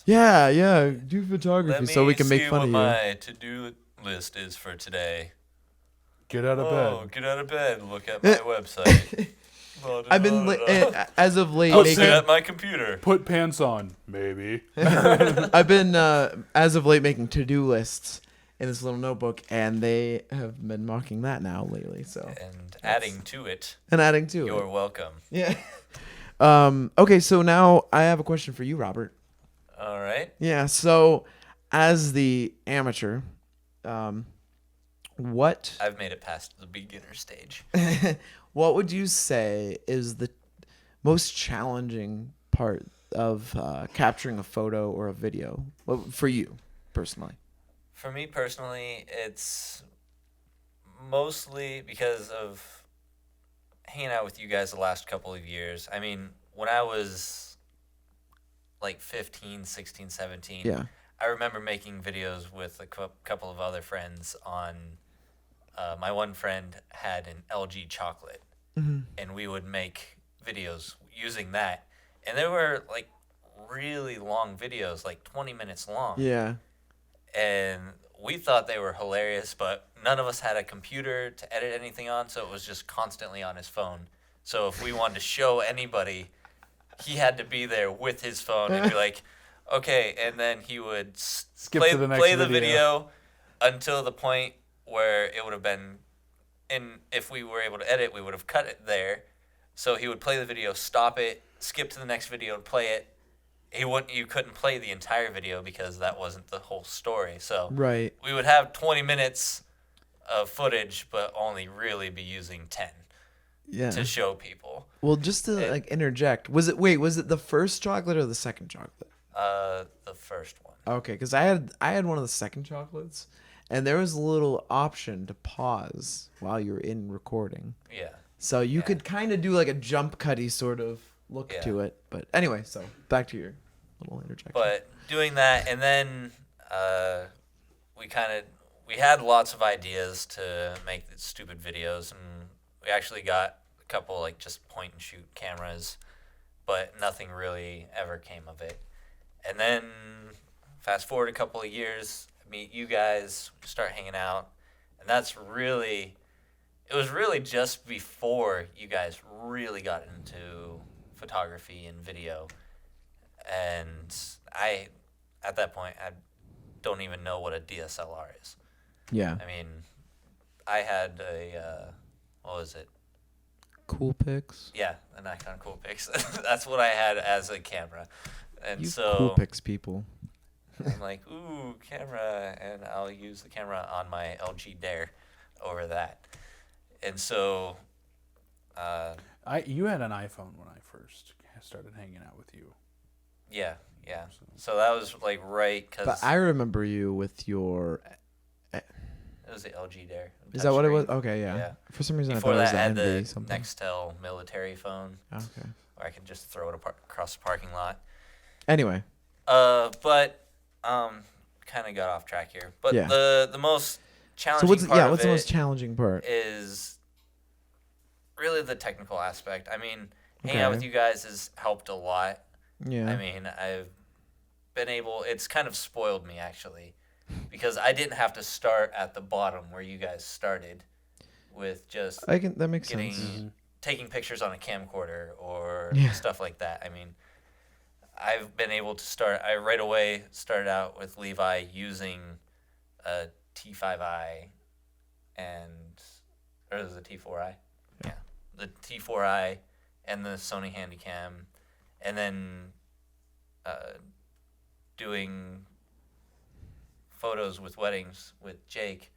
Yeah, do photography so we can make fun of you. My to-do list is for today. Get out of bed. Get out of bed. Look at my website. I've been as of late. I'll sit at my computer. Put pants on, maybe. I've been as of late making to-do lists in this little notebook, and they have been mocking that now lately. So and adding to it. You're welcome. Yeah. Okay, so now I have a question for you, Robert. All right. Yeah. So, as the amateur, what? I've made it past the beginner stage. What would you say is the most challenging part of capturing a photo or a video for you personally? For me personally, it's mostly because of hanging out with you guys the last couple of years. I mean, when I was like 15, 16, 17, yeah. I remember making videos with a couple of other friends on, my one friend had an LG chocolate, and we would make videos using that. And they were like really long videos, like 20 minutes long. Yeah. And we thought they were hilarious, but none of us had a computer to edit anything on, so it was just constantly on his phone. So if we wanted to show anybody, he had to be there with his phone and be like, okay, and then he would play the video until the point where it would have been, and if we were able to edit, we would have cut it there. So he would play the video, stop it, skip to the next video and play it. You couldn't play the entire video because that wasn't the whole story. So right. We would have 20 minutes of footage, but only really be using 10 to show people. Well, just to interject, was it the first chocolate or the second chocolate? The first one. Okay, because I had one of the second chocolates, and there was a little option to pause while you were in recording. Yeah. So you could kind of do like a jump cutty sort of look to it. But anyway, so back to your little interjection. But doing that, and then we had lots of ideas to make the stupid videos, and we actually got a couple like just point and shoot cameras, but nothing really ever came of it. And then fast forward a couple of years, meet you guys, start hanging out, and it was really just before you guys really got into photography and video. And at that point, I don't even know what a DSLR is. Yeah. I mean, I had what was it? Coolpix? Yeah, a Nikon Coolpix. That's what I had as a camera. And you so Coolpix people. I'm like, ooh, camera, and I'll use the camera on my LG Dare over that. And so you had an iPhone when I first started hanging out with you. Yeah. So that was like right because. But I remember you with your. It was the LG Dare. Is that what it was? Okay, yeah. For some reason, before I thought that, I it was had the something. Nextel military phone. Okay. Where I could just throw it across the parking lot. Anyway. But kind of got off track here. But the most challenging what's the most challenging part? Is really the technical aspect. I mean, hanging out with Okay. you guys has helped a lot. Yeah. I mean, I've been able. It's kind of spoiled me actually, because I didn't have to start at the bottom where you guys started, with just That makes getting sense. taking pictures on a camcorder or Yeah. stuff like that. I mean, I've been able to start. I right away started out with Levi using a T5i or is it T4i? Yeah, the T4i and the Sony Handycam, and then doing photos with weddings with Jake.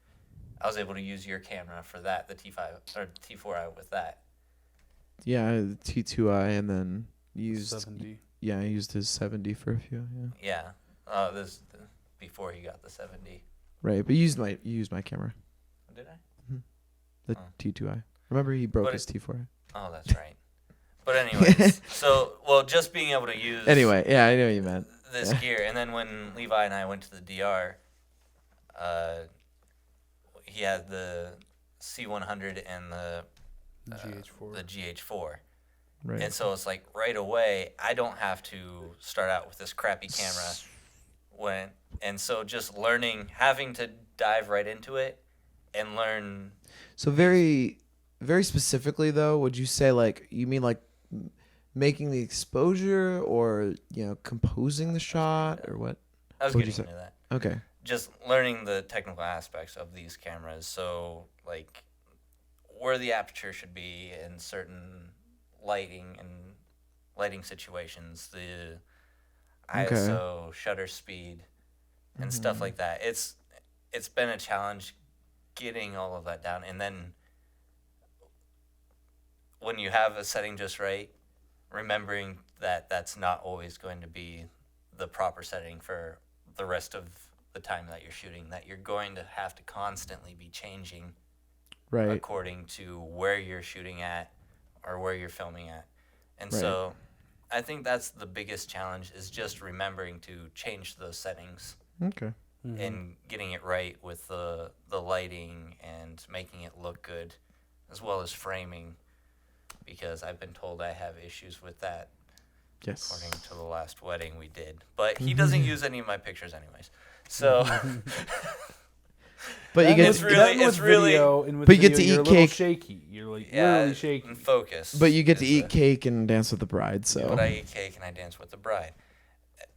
I was able to use your camera for that, the T5 or T4i with that. Yeah, the T2i, and then used. 70. Yeah, I used his 70 for a few. Yeah. Yeah, before he got the 70. Right, but you used my camera, Did I? the Oh. T2i. Remember, he broke But his T4i. Oh, that's right. But anyways, just being able to use Anyway, yeah, I know what you meant. this Yeah. gear, and then when Levi and I went to the DR, he had the C100 and the GH4. GH4. Right. And so it's like right away, I don't have to start out with this crappy camera. And so just learning, having to dive right into it and learn. So very, very specifically though, would you say you mean making the exposure, or composing the shot, or what? I was What would you getting say? into that. Okay. Just learning the technical aspects of these cameras. So like where the aperture should be in certain lighting situations, the Okay. ISO, shutter speed, and stuff like that. It's been a challenge getting all of that down, and then when you have a setting just right, remembering that that's not always going to be the proper setting for the rest of the time that you're shooting, that you're going to have to constantly be changing Right. according to where you're shooting at or where you're filming at. And Right. so I think that's the biggest challenge, is just remembering to change those settings Okay. and getting it right with the lighting and making it look good, as well as framing, because I've been told I have issues with that Yes. according to the last wedding we did. But he doesn't use any of my pictures anyways. So But you That get It's really- with it's really- video, and with But you get video, to you're eat a little cake. shaky. You're yeah, literally shaky. and focus. but you get to is eat the- cake and dance with the bride. So. But I eat cake and I dance with the bride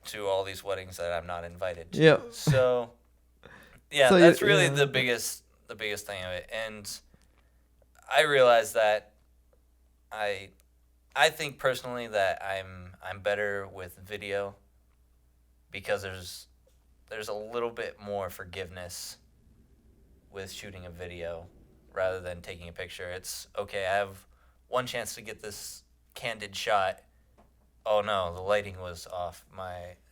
to all these weddings that I'm not invited to. Yep. So, yeah, So that's you- really yeah. the biggest thing of it. And I realized that I think personally that I'm better with video, because there's a little bit more forgiveness with shooting a video rather than taking a picture. It's okay, I have one chance to get this candid shot. Oh no, the lighting was off.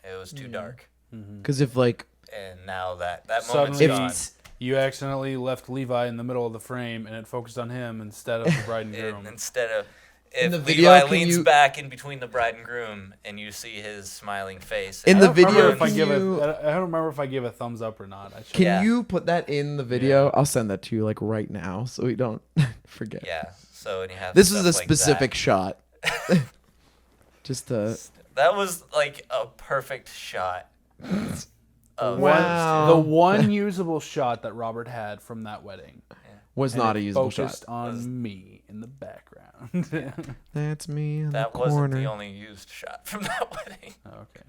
It was too dark. Because if And now that moment's Suddenly, gone. you accidentally left Levi in the middle of the frame, and it focused on him instead of the bride and groom. Instead of In if the Levi video, can leans you- back in between the bride and groom and you see his smiling face. In and the I don't remember video, if I can give you- I don't remember if I gave a thumbs up or not. I should. can Yeah. you put that in the video? I'll send that to you right now, so we don't forget. yeah, so when you have This is a stuff like specific shot. Just that was like a perfect shot. Of Wow. The one usable shot that Robert had from that wedding. was and not it a usable focused shot. on me in the background. That's me in That the wasn't corner. the only used shot from that wedding. Okay.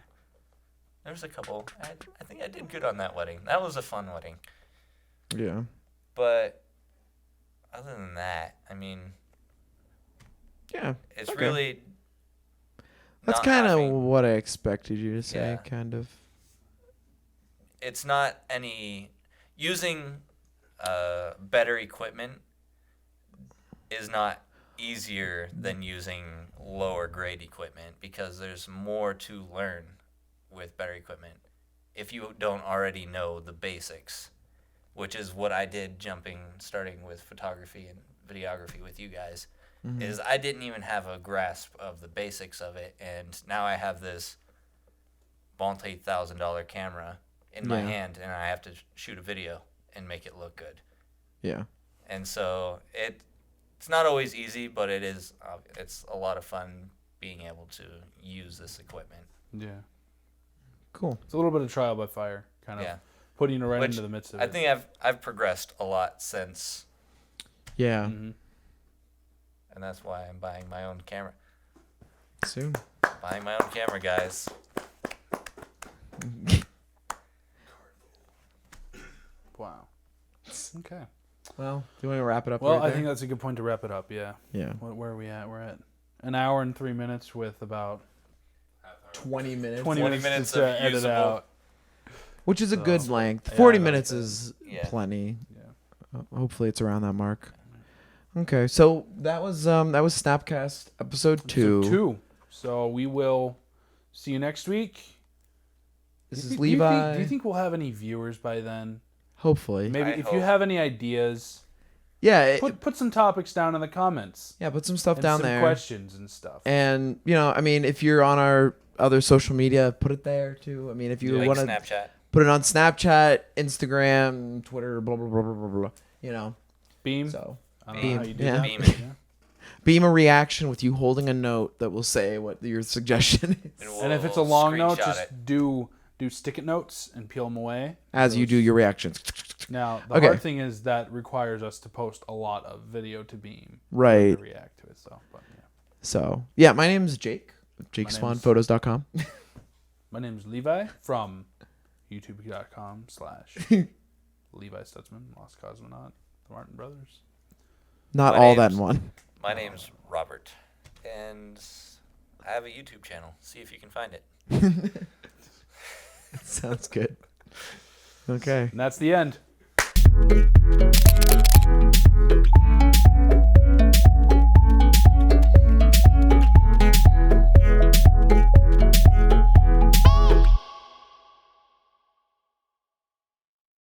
There was a couple. I think I did good on that wedding. That was a fun wedding. Yeah. But other than that, I mean, Yeah. it's Okay. really. That's not kind of having- what I expected you to say, Yeah. kind of. It's not any using better equipment is not easier than using lower grade equipment, because there's more to learn with better equipment if you don't already know the basics, which is what I did starting with photography and videography with you guys. Is I didn't even have a grasp of the basics of it, and now I have this multi-$1,000 camera in my Yeah. hand, and I have to shoot a video and make it look good. Yeah. And so it's not always easy, but it is. It's a lot of fun being able to use this equipment. Yeah. Cool. It's a little bit of trial by fire, kind of Yeah. putting it right Which into the midst of I it. think I've progressed a lot since, Yeah. Mhm. and that's why I'm buying my own camera. Soon. Buying my own camera, guys. Wow. Okay. Well, do you want to wrap it up? Well, right I there? think that's a good point to wrap it up. Yeah. Yeah. Where are we at? We're at an hour and 3 minutes with about 20 minutes. 20 20 minutes, minutes to of edit usable. out. Which is a So, good length. yeah, 40 I like minutes that. is Yeah. plenty. Yeah. Hopefully it's around that mark. Okay, so that was Snapcast episode 2. So 2. So we will see you next week. This Do is you think- Levi. Do you think we'll have any viewers by then? Hopefully. Maybe I if you hope. have any ideas, Yeah, put some topics down in the comments. put some stuff And down some there. questions and stuff. And, I mean, if you're on our other social media, put it there too. I mean, if you Like want to Snapchat. put it on Snapchat, Instagram, Twitter, blah, blah, blah, blah, blah, blah, Beam. So, I don't Beam, know how you do yeah. that. Beam but it. yeah. beam a reaction with you holding a note that will say what your suggestion is. And And if it's a we'll long note, screenshot just it. do stick-it notes and peel them away. As you do your reactions. Now, the Okay. hard thing is that requires us to post a lot of video to Beam Right. to react to it. So, but yeah. So, yeah, my name is Jake. name's- JakeSwanPhotos.com. My name is Levi from youtube.com/Levi Stutzman, Lost Cosmonaut, the Martin Brothers. Not My all that in name's- one. My name's Robert, and I have a YouTube channel. See if you can find it. Sounds good. Okay. And that's the end.